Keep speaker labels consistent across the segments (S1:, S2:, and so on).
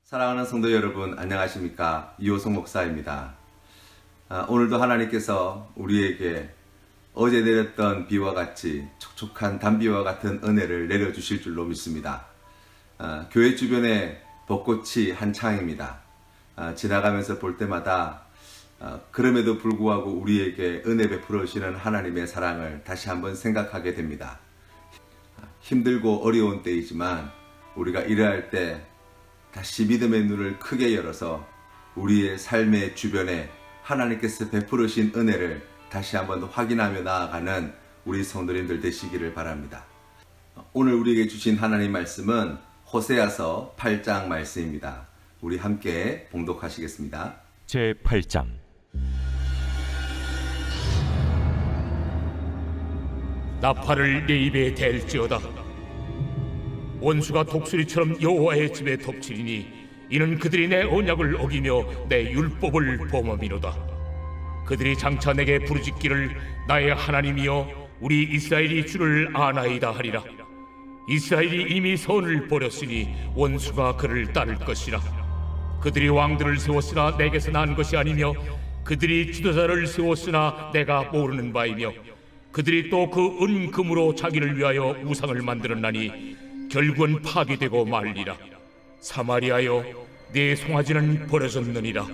S1: 사랑하는 성도 여러분, 안녕하십니까? 이호성 목사입니다. 오늘도 하나님께서 우리에게 어제 내렸던 비와 같이 촉촉한 단비와 같은 은혜를 내려주실 줄로 믿습니다. 교회 주변에 벚꽃이 한창입니다. 지나가면서 볼 때마다 그럼에도 불구하고 우리에게 은혜 베풀어 주시는 하나님의 사랑을 다시 한번 생각하게 됩니다. 힘들고 어려운 때이지만 우리가 일할 때 다시 믿음의 눈을 크게 열어서 우리의 삶의 주변에 하나님께서 베풀으신 은혜를 다시 한번 확인하며 나아가는 우리 성도님들 되시기를 바랍니다. 오늘 우리에게 주신 하나님 말씀은 호세아서 8장 말씀입니다. 우리 함께 봉독하시겠습니다.
S2: 제8장.
S3: 나팔을 내 입에 댈지어다. 원수가 독수리처럼 여호와의 집에 덮치리니 이는 그들이 내 언약을 어기며 내 율법을 범함이로다. 그들이 장차 내게 부르짖기를 나의 하나님이여 우리 이스라엘이 주를 아나이다 하리라. 이스라엘이 이미 선을 버렸으니 원수가 그를 따를 것이라. 그들이 왕들을 세웠으나 내게서 난 것이 아니며 그들이 지도자를 세웠으나 내가 모르는 바이며 그들이 또 그 은금으로 자기를 위하여 우상을 만들었나니 결국은 파괴되고 말리라. 사마리아여 내 송아지는 버려졌느니라.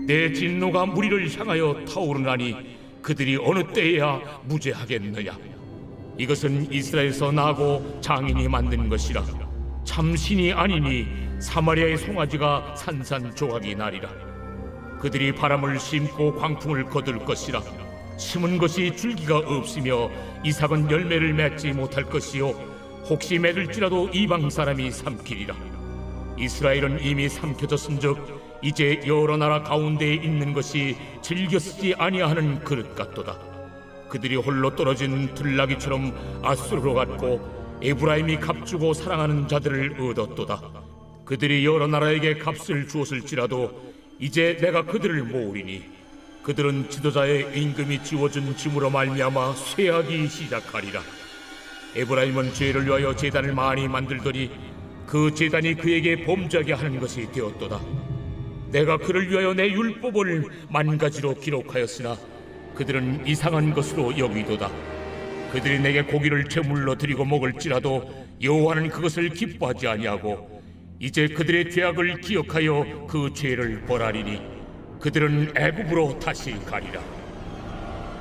S3: 내 진노가 무리를 향하여 타오르나니 그들이 어느 때에야 무죄하겠느냐. 이것은 이스라엘에서 나고 장인이 만든 것이라. 참신이 아니니 사마리아의 송아지가 산산조각이 나리라. 그들이 바람을 심고 광풍을 거둘 것이라. 심은 것이 줄기가 없으며 이삭은 열매를 맺지 못할 것이요 혹시 맺을지라도 이방 사람이 삼키리라. 이스라엘은 이미 삼켜졌은즉 이제 여러 나라 가운데에 있는 것이 즐겨 쓰지 아니하는 그릇 같도다. 그들이 홀로 떨어진 들나귀처럼 아수르로 갔고 에브라임이 값주고 사랑하는 자들을 얻었도다. 그들이 여러 나라에게 값을 주었을지라도 이제 내가 그들을 모으리니 그들은 지도자의 임금이 지워준 짐으로 말미암아 쇠하기 시작하리라. 에브라임은 죄를 위하여 제단을 많이 만들더니 그 제단이 그에게 범죄하게 하는 것이 되었도다. 내가 그를 위하여 내 율법을 만 가지로 기록하였으나 그들은 이상한 것으로 여기도다. 그들이 내게 고기를 제물로 드리고 먹을지라도 여호와는 그것을 기뻐하지 아니하고 이제 그들의 죄악을 기억하여 그 죄를 벌하리니 그들은 애굽으로 다시 가리라.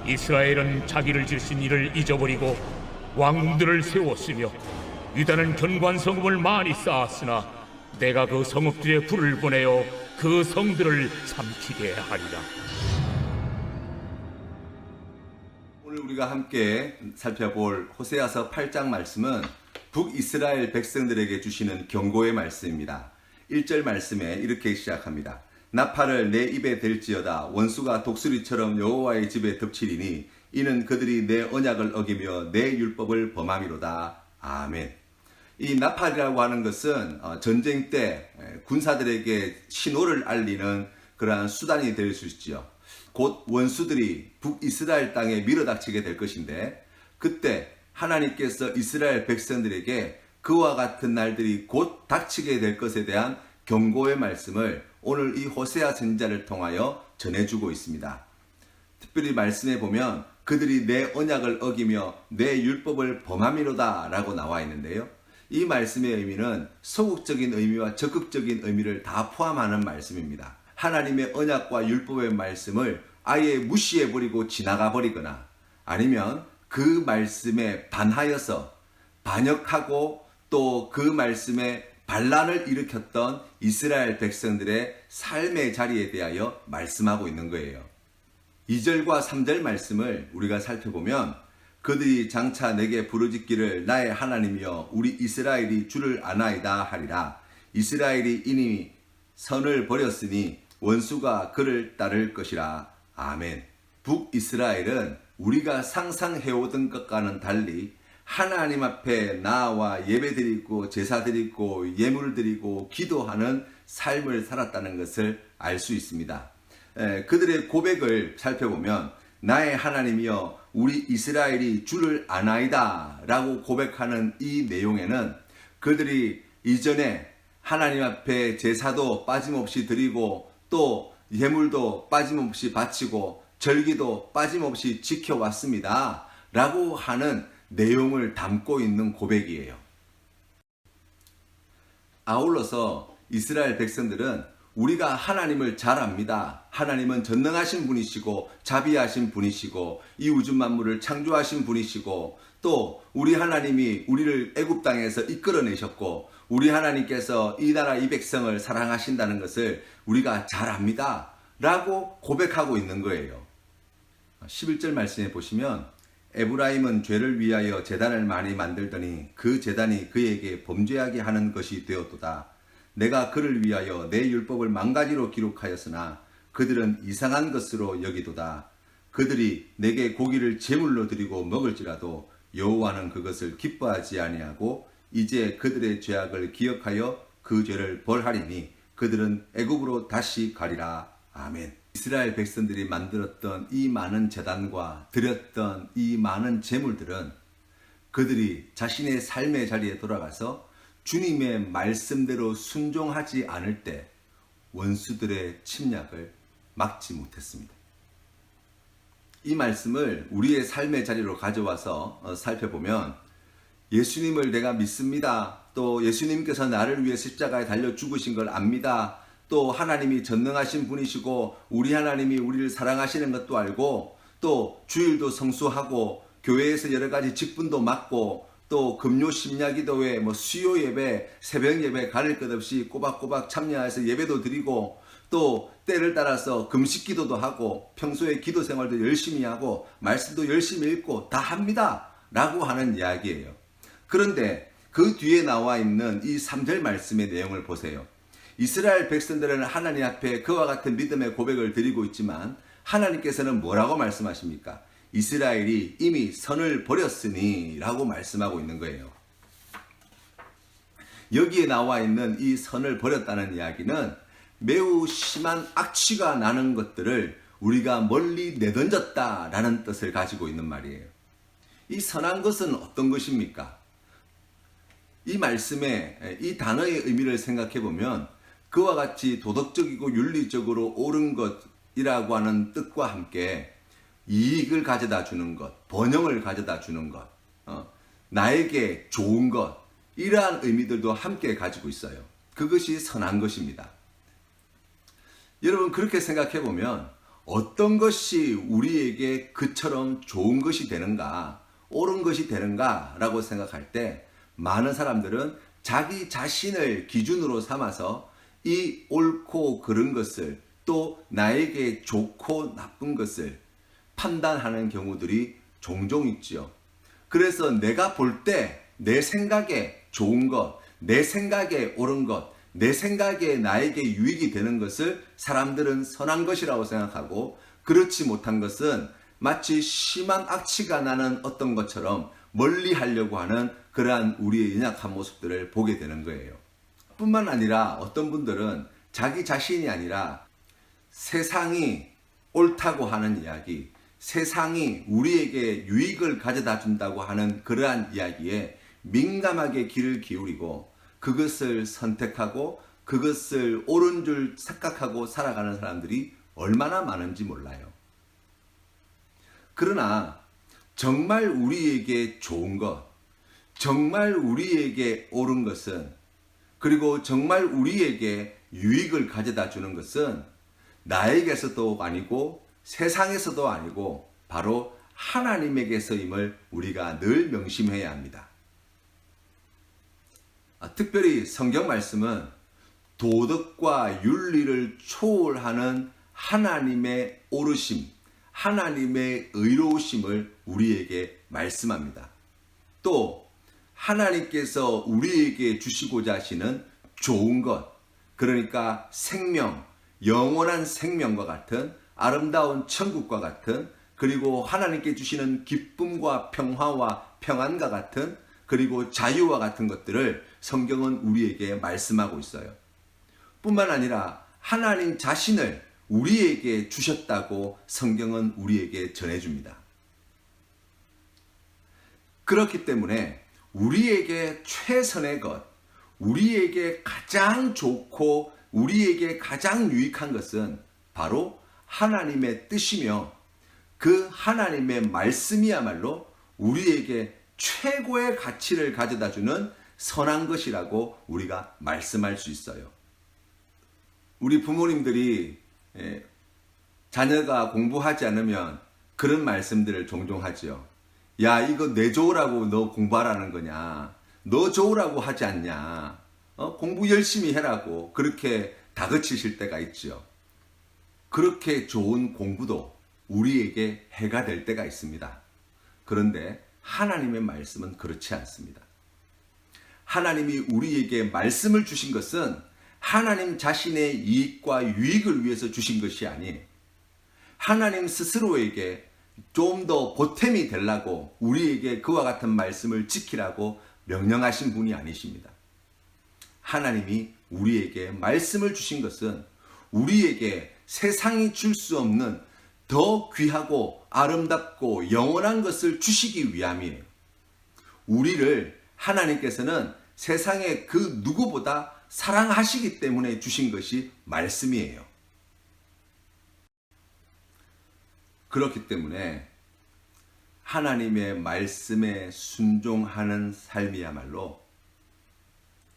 S3: 이스라엘은 자기를 지으신 이를 잊어버리고 왕궁들을 세웠으며 유다는 견고한 성읍을 많이 쌓았으나 내가 그 성읍들에 불을 보내어 그 성들을 삼키게 하리라.
S1: 오늘 우리가 함께 살펴볼 호세아서 8장 말씀은 북이스라엘 백성들에게 주시는 경고의 말씀입니다. 1절 말씀에 이렇게 시작합니다. 나팔을 내 입에 댈지어다. 원수가 독수리처럼 여호와의 집에 덮치리니 이는 그들이 내 언약을 어기며 내 율법을 범함이로다. 아멘. 이 나팔이라고 하는 것은 전쟁 때 군사들에게 신호를 알리는 그러한 수단이 될 수 있지요. 곧 원수들이 북이스라엘 땅에 밀어닥치게 될 것인데 그때 하나님께서 이스라엘 백성들에게 그와 같은 날들이 곧 닥치게 될 것에 대한 경고의 말씀을 오늘 이 호세아 선지자를 통하여 전해주고 있습니다. 특별히 말씀에 보면 그들이 내 언약을 어기며 내 율법을 범함이로다 라고 나와 있는데요. 이 말씀의 의미는 소극적인 의미와 적극적인 의미를 다 포함하는 말씀입니다. 하나님의 언약과 율법의 말씀을 아예 무시해버리고 지나가버리거나 아니면 그 말씀에 반하여서 반역하고 또 그 말씀에 반란을 일으켰던 이스라엘 백성들의 삶의 자리에 대하여 말씀하고 있는 거예요. 2절과 3절 말씀을 우리가 살펴보면 그들이 장차 내게 부르짖기를 나의 하나님이여 우리 이스라엘이 주를 아나이다 하리라. 이스라엘이 이미 선을 버렸으니 원수가 그를 따를 것이라. 아멘. 북이스라엘은 우리가 상상해오던 것과는 달리 하나님 앞에 나와 예배드리고 제사드리고 예물드리고 기도하는 삶을 살았다는 것을 알 수 있습니다. 그들의 고백을 살펴보면 나의 하나님이여 우리 이스라엘이 주를 아나이다 라고 고백하는 이 내용에는 그들이 이전에 하나님 앞에 제사도 빠짐없이 드리고 또 예물도 빠짐없이 바치고 절기도 빠짐없이 지켜왔습니다. 라고 하는 내용을 담고 있는 고백이에요. 아울러서 이스라엘 백성들은 우리가 하나님을 잘 압니다. 하나님은 전능하신 분이시고 자비하신 분이시고 이 우주 만물을 창조하신 분이시고 또 우리 하나님이 우리를 애굽 땅에서 이끌어내셨고 우리 하나님께서 이 나라 이 백성을 사랑하신다는 것을 우리가 잘 압니다. 라고 고백하고 있는 거예요. 11절 말씀에 보시면 에브라임은 죄를 위하여 제단을 많이 만들더니 그 제단이 그에게 범죄하게 하는 것이 되었도다. 내가 그를 위하여 내 율법을 만가지로 기록하였으나 그들은 이상한 것으로 여기도다. 그들이 내게 고기를 제물로 드리고 먹을지라도 여호와는 그것을 기뻐하지 아니하고 이제 그들의 죄악을 기억하여 그 죄를 벌하리니 그들은 애굽으로 다시 가리라. 아멘. 이스라엘 백성들이 만들었던 이 많은 제단과 드렸던 이 많은 제물들은 그들이 자신의 삶의 자리에 돌아가서 주님의 말씀대로 순종하지 않을 때 원수들의 침략을 막지 못했습니다. 이 말씀을 우리의 삶의 자리로 가져와서 살펴보면 예수님을 내가 믿습니다. 또 예수님께서 나를 위해 십자가에 달려 죽으신 걸 압니다. 또 하나님이 전능하신 분이시고 우리 하나님이 우리를 사랑하시는 것도 알고 또 주일도 성수하고 교회에서 여러 가지 직분도 맡고 또 금요 심야기도회 수요 예배 새벽 예배 가릴 것 없이 꼬박꼬박 참여해서 예배도 드리고 또 때를 따라서 금식기도도 하고 평소에 기도 생활도 열심히 하고 말씀도 열심히 읽고 다 합니다 라고 하는 이야기예요. 그런데 그 뒤에 나와 있는 이 3절 말씀의 내용을 보세요. 이스라엘 백성들은 하나님 앞에 그와 같은 믿음의 고백을 드리고 있지만 하나님께서는 뭐라고 말씀하십니까? 이스라엘이 이미 선을 버렸으니 라고 말씀하고 있는 거예요. 여기에 나와 있는 이 선을 버렸다는 이야기는 매우 심한 악취가 나는 것들을 우리가 멀리 내던졌다라는 뜻을 가지고 있는 말이에요. 이 선한 것은 어떤 것입니까? 이 말씀의 이 단어의 의미를 생각해 보면 그와 같이 도덕적이고 윤리적으로 옳은 것이라고 하는 뜻과 함께 이익을 가져다 주는 것, 번영을 가져다 주는 것, 나에게 좋은 것, 이러한 의미들도 함께 가지고 있어요. 그것이 선한 것입니다. 여러분 그렇게 생각해 보면 어떤 것이 우리에게 그처럼 좋은 것이 되는가, 옳은 것이 되는가 라고 생각할 때 많은 사람들은 자기 자신을 기준으로 삼아서 이 옳고 그른 것을 또 나에게 좋고 나쁜 것을 판단하는 경우들이 종종 있죠. 그래서 내가 볼 때 내 생각에 좋은 것, 내 생각에 옳은 것, 내 생각에 나에게 유익이 되는 것을 사람들은 선한 것이라고 생각하고 그렇지 못한 것은 마치 심한 악취가 나는 어떤 것처럼 멀리 하려고 하는 그러한 우리의 연약한 모습들을 보게 되는 거예요. 뿐만 아니라 어떤 분들은 자기 자신이 아니라 세상이 옳다고 하는 이야기, 세상이 우리에게 유익을 가져다 준다고 하는 그러한 이야기에 민감하게 귀를 기울이고 그것을 선택하고 그것을 옳은 줄 착각하고 살아가는 사람들이 얼마나 많은지 몰라요. 그러나 정말 우리에게 좋은 것, 정말 우리에게 옳은 것은 그리고 정말 우리에게 유익을 가져다 주는 것은 나에게서도 아니고 세상에서도 아니고 바로 하나님에게서임을 우리가 늘 명심해야 합니다. 특별히 성경 말씀은 도덕과 윤리를 초월하는 하나님의 옳으심, 하나님의 의로우심을 우리에게 말씀합니다. 또 하나님께서 우리에게 주시고자 하시는 좋은 것, 그러니까 생명, 영원한 생명과 같은 아름다운 천국과 같은 그리고 하나님께 주시는 기쁨과 평화와 평안과 같은 그리고 자유와 같은 것들을 성경은 우리에게 말씀하고 있어요. 뿐만 아니라 하나님 자신을 우리에게 주셨다고 성경은 우리에게 전해줍니다. 그렇기 때문에 우리에게 최선의 것, 우리에게 가장 좋고 우리에게 가장 유익한 것은 바로 하나님의 뜻이며 그 하나님의 말씀이야말로 우리에게 최고의 가치를 가져다 주는 선한 것이라고 우리가 말씀할 수 있어요. 우리 부모님들이 자녀가 공부하지 않으면 그런 말씀들을 종종 하죠. 야, 이거 내 좋으라고 너 공부하라는 거냐? 너 좋으라고 하지 않냐? 공부 열심히 해라고 그렇게 다그치실 때가 있죠. 그렇게 좋은 공부도 우리에게 해가 될 때가 있습니다. 그런데 하나님의 말씀은 그렇지 않습니다. 하나님이 우리에게 말씀을 주신 것은 하나님 자신의 이익과 유익을 위해서 주신 것이 아니에요. 하나님 스스로에게 좀 더 보탬이 되려고 우리에게 그와 같은 말씀을 지키라고 명령하신 분이 아니십니다. 하나님이 우리에게 말씀을 주신 것은 우리에게 세상이 줄 수 없는 더 귀하고 아름답고 영원한 것을 주시기 위함이에요. 우리를 하나님께서는 세상의 그 누구보다 사랑하시기 때문에 주신 것이 말씀이에요. 그렇기 때문에 하나님의 말씀에 순종하는 삶이야말로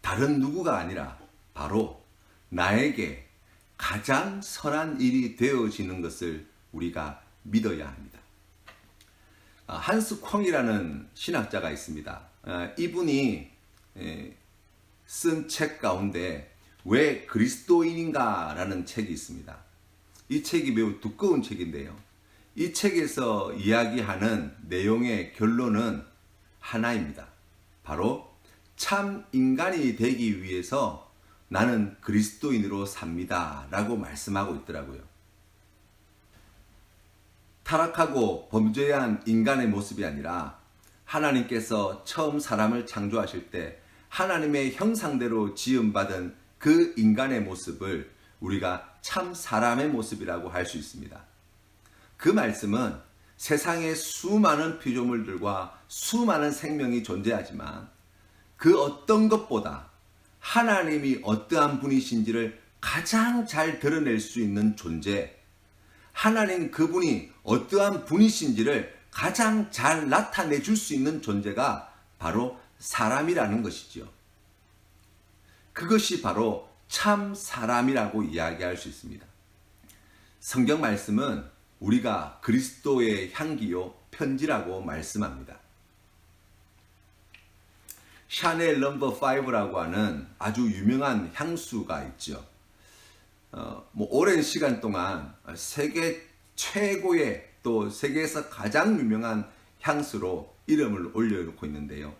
S1: 다른 누구가 아니라 바로 나에게 가장 선한 일이 되어지는 것을 우리가 믿어야 합니다. 한스 콩이라는 신학자가 있습니다. 이분이 쓴 책 가운데 왜 그리스도인인가 라는 책이 있습니다. 이 책이 매우 두꺼운 책인데요. 이 책에서 이야기하는 내용의 결론은 하나입니다. 바로 참 인간이 되기 위해서 나는 그리스도인으로 삽니다 라고 말씀하고 있더라고요. 타락하고 범죄한 인간의 모습이 아니라 하나님께서 처음 사람을 창조하실 때 하나님의 형상대로 지음받은 그 인간의 모습을 우리가 참 사람의 모습이라고 할 수 있습니다. 그 말씀은 세상에 수많은 피조물들과 수많은 생명이 존재하지만 그 어떤 것보다 하나님이 어떠한 분이신지를 가장 잘 드러낼 수 있는 존재, 하나님 그분이 어떠한 분이신지를 가장 잘 나타내 줄 수 있는 존재가 바로 사람이라는 것이죠. 그것이 바로 참 사람이라고 이야기할 수 있습니다. 성경 말씀은 우리가 그리스도의 향기요 편지라고 말씀합니다. 샤넬 넘버 5라고 하는 아주 유명한 향수가 있죠. 오랜 시간 동안 세계 최고의 또 세계에서 가장 유명한 향수로 이름을 올려놓고 있는데요.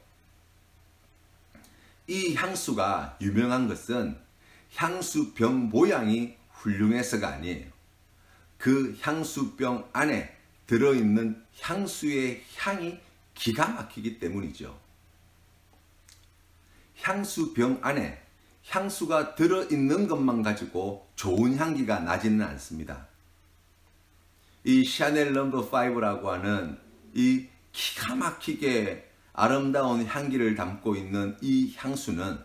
S1: 이 향수가 유명한 것은 향수병 모양이 훌륭해서가 아니에요. 그 향수병 안에 들어있는 향수의 향이 기가 막히기 때문이죠. 향수병 안에 향수가 들어있는 것만 가지고 좋은 향기가 나지는 않습니다. 이 샤넬 넘버 5라고 하는 이 기가 막히게 아름다운 향기를 담고 있는 이 향수는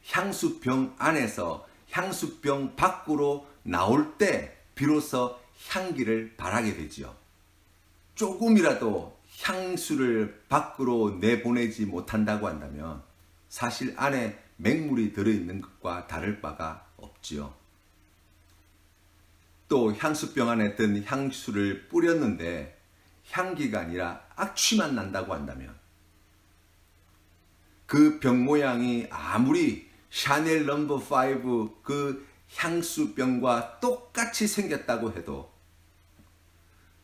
S1: 향수병 안에서 향수병 밖으로 나올 때 비로소 향기를 발하게 되지요. 조금이라도 향수를 밖으로 내보내지 못한다고 한다면 사실 안에 맹물이 들어있는 것과 다를 바가 없지요. 또 향수병 안에 든 향수를 뿌렸는데 향기가 아니라 악취만 난다고 한다면 그 병 모양이 아무리 샤넬 넘버 5 그 향수병과 똑같이 생겼다고 해도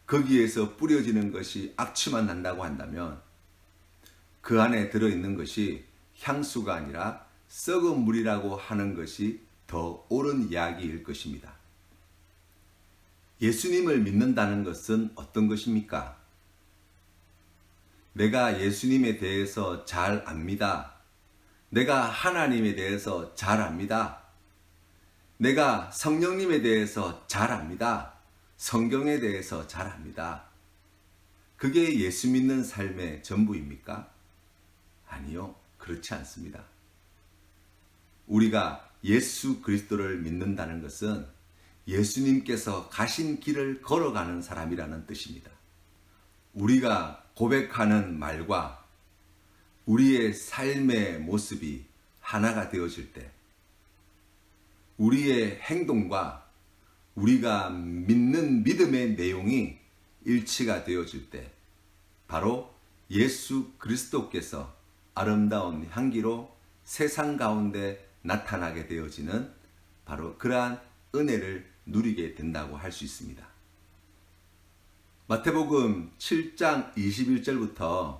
S1: 거기에서 뿌려지는 것이 악취만 난다고 한다면 그 안에 들어있는 것이 향수가 아니라 썩은 물이라고 하는 것이 더 옳은 이야기일 것입니다. 예수님을 믿는다는 것은 어떤 것입니까? 내가 예수님에 대해서 잘 압니다. 내가 하나님에 대해서 잘 압니다. 내가 성령님에 대해서 잘 압니다. 성경에 대해서 잘 압니다. 그게 예수 믿는 삶의 전부입니까? 아니요, 그렇지 않습니다. 우리가 예수 그리스도를 믿는다는 것은 예수님께서 가신 길을 걸어가는 사람이라는 뜻입니다. 우리가 고백하는 말과 우리의 삶의 모습이 하나가 되어질 때, 우리의 행동과 우리가 믿는 믿음의 내용이 일치가 되어질 때, 바로 예수 그리스도께서 아름다운 향기로 세상 가운데 나타나게 되어지는 바로 그러한 은혜를 누리게 된다고 할 수 있습니다. 마태복음 7장 21절부터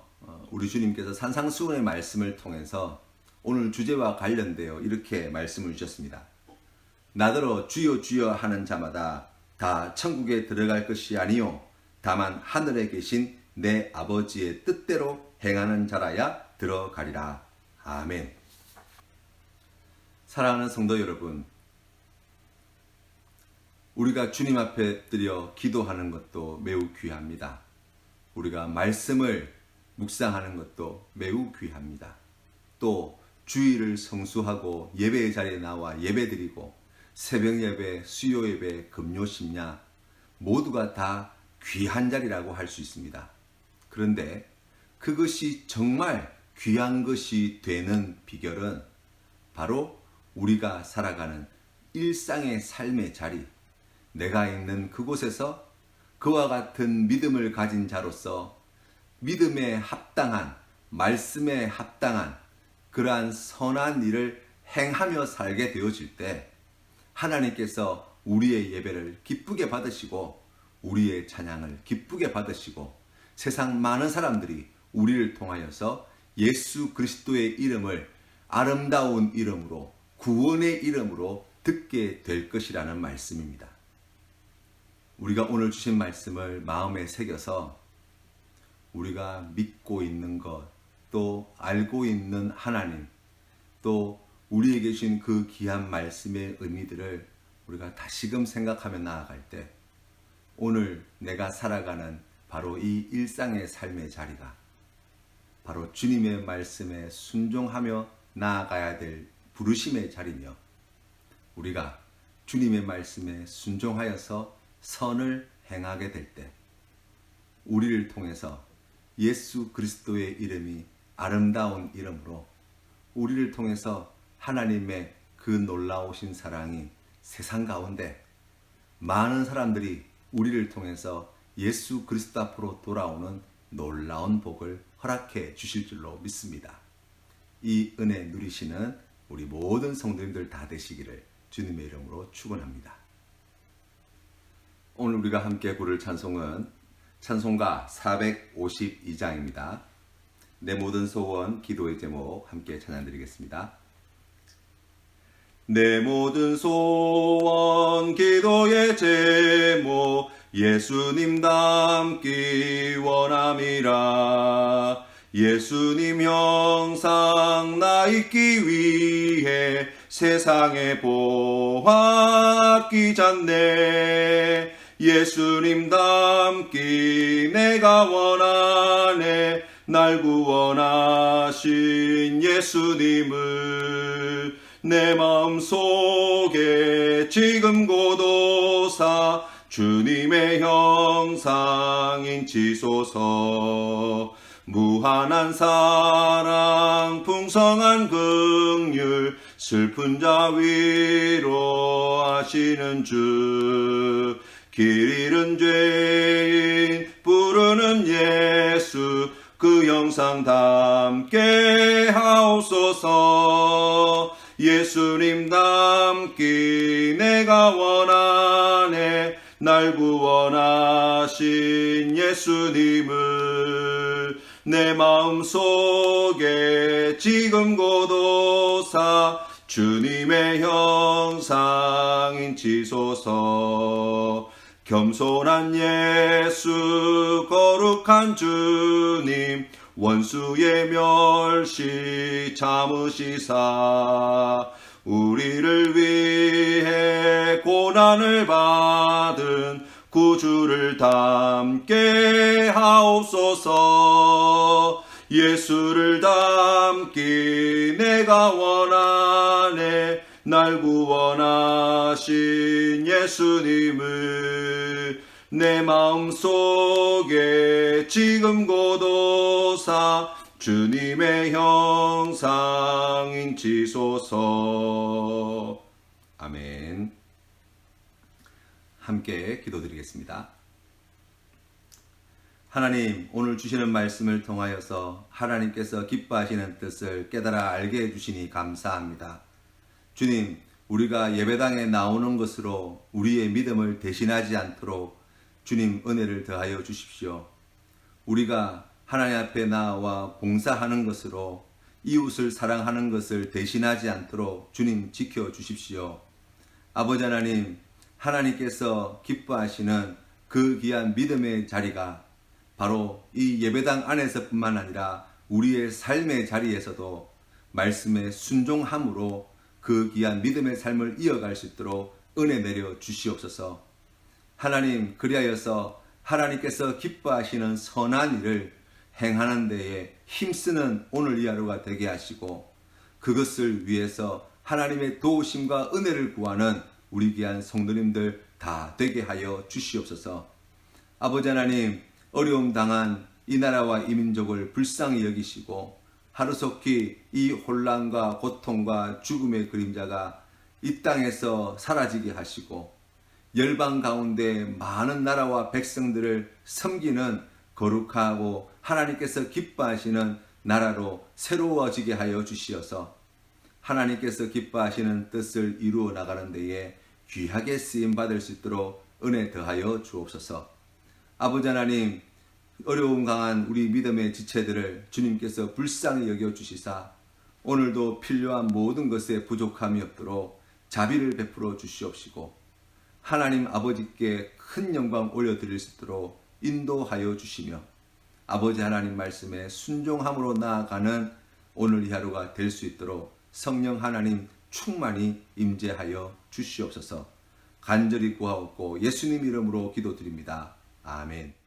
S1: 우리 주님께서 산상수훈의 말씀을 통해서 오늘 주제와 관련되어 이렇게 말씀을 주셨습니다. 나더러 주여 주여 하는 자마다 다 천국에 들어갈 것이 아니요 다만 하늘에 계신 내 아버지의 뜻대로 행하는 자라야 들어가리라. 아멘. 사랑하는 성도 여러분, 우리가 주님 앞에 드려 기도하는 것도 매우 귀합니다. 우리가 말씀을 묵상하는 것도 매우 귀합니다. 또 주일을 성수하고 예배의 자리에 나와 예배드리고 새벽 예배, 수요 예배, 금요 심야 모두가 다 귀한 자리라고 할 수 있습니다. 그런데 그것이 정말 귀한 것이 되는 비결은 바로 우리가 살아가는 일상의 삶의 자리, 내가 있는 그곳에서 그와 같은 믿음을 가진 자로서 믿음에 합당한, 말씀에 합당한 그러한 선한 일을 행하며 살게 되어질 때 하나님께서 우리의 예배를 기쁘게 받으시고 우리의 찬양을 기쁘게 받으시고 세상 많은 사람들이 우리를 통하여서 예수 그리스도의 이름을 아름다운 이름으로, 구원의 이름으로 듣게 될 것이라는 말씀입니다. 우리가 오늘 주신 말씀을 마음에 새겨서 우리가 믿고 있는 것, 또 알고 있는 하나님, 또 우리에게 주신 그 귀한 말씀의 의미들을 우리가 다시금 생각하며 나아갈 때 오늘 내가 살아가는 바로 이 일상의 삶의 자리가 바로 주님의 말씀에 순종하며 나아가야 될 부르심의 자리며, 우리가 주님의 말씀에 순종하여서 선을 행하게 될 때 우리를 통해서 예수 그리스도의 이름이 아름다운 이름으로 우리를 통해서 하나님의 그 놀라우신 사랑이 세상 가운데 많은 사람들이 우리를 통해서 예수 그리스도 앞으로 돌아오는 놀라운 복을 허락해 주실 줄로 믿습니다. 이 은혜 누리시는 우리 모든 성도님들 다 되시기를 주님의 이름으로 축원합니다. 오늘 우리가 함께 부를 찬송은 찬송가 452장입니다. 내 모든 소원 기도의 제목 함께 찬양드리겠습니다. 내 모든 소원 기도의 제목 예수님 닮기 원함이라. 예수님 형상 나 있기 위해 세상에 보았기 전에 예수님 닮기 내가 원하네. 날 구원하신 예수님을 내 마음속에 지금 고도사 주님의 형상 인치소서. 무한한 사랑 풍성한 긍휼 슬픈 자 위로하시는 주. 길 잃은 죄인 부르는 예수 그 형상 닮게 하옵소서. 예수님 닮기 내가 원하네. 날 구원하신 예수님을 내 마음속에 지금 고도사 주님의 형상 인치소서. 겸손한 예수 거룩한 주님 원수의 멸시 참으시사 우리를 위해 고난을 받은 구주를 닮게 하옵소서. 예수를 닮기 내가 원하네. 안에 날 구원하신 예수님을 내 마음속에 지금 고도사 주님의 형상인 지소서. 아멘. 함께 기도드리겠습니다. 하나님, 오늘 주시는 말씀을 통하여서 하나님께서 기뻐하시는 뜻을 깨달아 알게 해주시니 감사합니다. 주님, 우리가 예배당에 나오는 것으로 우리의 믿음을 대신하지 않도록 주님 은혜를 더하여 주십시오. 우리가 하나님 앞에 나와 봉사하는 것으로 이웃을 사랑하는 것을 대신하지 않도록 주님 지켜주십시오. 아버지 하나님, 하나님께서 기뻐하시는 그 귀한 믿음의 자리가 바로 이 예배당 안에서뿐만 아니라 우리의 삶의 자리에서도 말씀에 순종함으로 그 귀한 믿음의 삶을 이어갈 수 있도록 은혜 내려 주시옵소서. 하나님, 그리하여서 하나님께서 기뻐하시는 선한 일을 행하는 데에 힘쓰는 오늘 이 하루가 되게 하시고, 그것을 위해서 하나님의 도우심과 은혜를 구하는 우리 귀한 성도님들 다 되게 하여 주시옵소서. 아버지 하나님, 어려움 당한 이 나라와 이 민족을 불쌍히 여기시고 하루속히 이 혼란과 고통과 죽음의 그림자가 이 땅에서 사라지게 하시고, 열방 가운데 많은 나라와 백성들을 섬기는 거룩하고 하나님께서 기뻐하시는 나라로 새로워지게 하여 주시어서 하나님께서 기뻐하시는 뜻을 이루어 나가는 데에 귀하게 쓰임 받을 수 있도록 은혜 더하여 주옵소서. 아버지 하나님, 어려움 강한 우리 믿음의 지체들을 주님께서 불쌍히 여겨 주시사 오늘도 필요한 모든 것에 부족함이 없도록 자비를 베풀어 주시옵시고, 하나님 아버지께 큰 영광 올려드릴 수 있도록 인도하여 주시며, 아버지 하나님 말씀에 순종함으로 나아가는 오늘 이 하루가 될 수 있도록 성령 하나님 충만히 임재하여 주시옵소서. 간절히 구하옵고 예수님 이름으로 기도드립니다. 아멘.